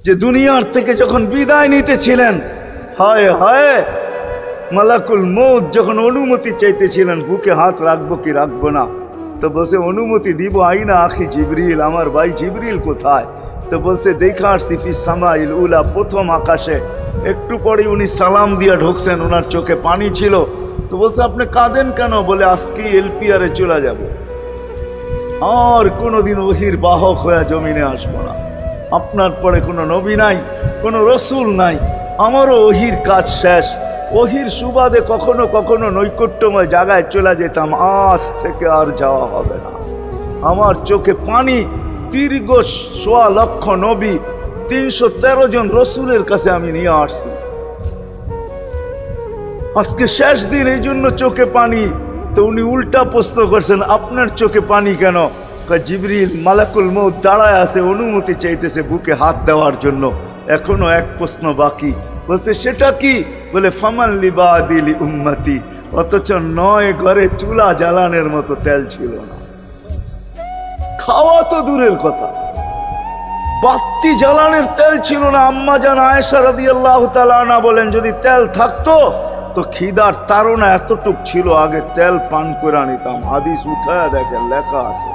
যে দুনিয়ার থেকে যখন বিদায় নিতেছিলেন, হায় হায়, মালাকুল মউত যখন অনুমতি চাইতেছিলেন বুকে হাত রাখবো কি রাখবো না, তো বলছে অনুমতি দিব, আইনা আখি জিবরিল, আমার ভাই জিবরিল কোথায়? তো বলছে দেখা আসছি ফি সামাইল উলা, প্রথম আকাশে। একটু পরে উনি সালাম দিয়া ঢুকছেন, ওনার চোখে পানি ছিল। তো বলছে আপনি কাঁদেন কেন? বলে আজকে এলপিআরে চলে যাব, আর কোনোদিন ওহির বাহক হয়ে জমিনে আসবো না। আপনার পরে কোনো নবী নাই, কোনো রসুল নাই, আমারও ওহির কাজ শেষ। ওহির সুবাদে কখনো কখনো নৈকট্যময় জায়গায় চলে যেতাম, আজ থেকে আর যাওয়া হবে না। আমার চোখে পানি। দীর্ঘ ১.৫ লক্ষ নবী, ৩১৩ জন রসুলের কাছে আমি নিয়ে আসছি, আজকে শেষ দিন, এই জন্য চোখে পানি। তো উনি উল্টা প্রশ্ন করছেন, আপনার চোখে পানি কেন? জিবরিল মালাকুল মউত দাঁড়ায় আছে, অনুমতি চাইতেছে বুকে হাত দেওয়ার জন্য। এখনো এক প্রশ্ন বাকি। বলছে সেটা কি? বলে ফামান লিবাদিলি উম্মতি। অথচ ৯ ঘরে চুলা জ্বালানোর মতো তেল ছিল না, খাওয়া তো দূরের কথা, বাতি জ্বালানোর তেল ছিল না। আম্মা জান আয়েশা রাদিয়াল্লাহু তাআলা আনহা বলেন, যদি তেল থাকতো তো খিদার তাড়না এতটুক ছিল, আগে তেল পান করে নিতাম। হাদিস উঠায় দেখেন, লেখা আছে।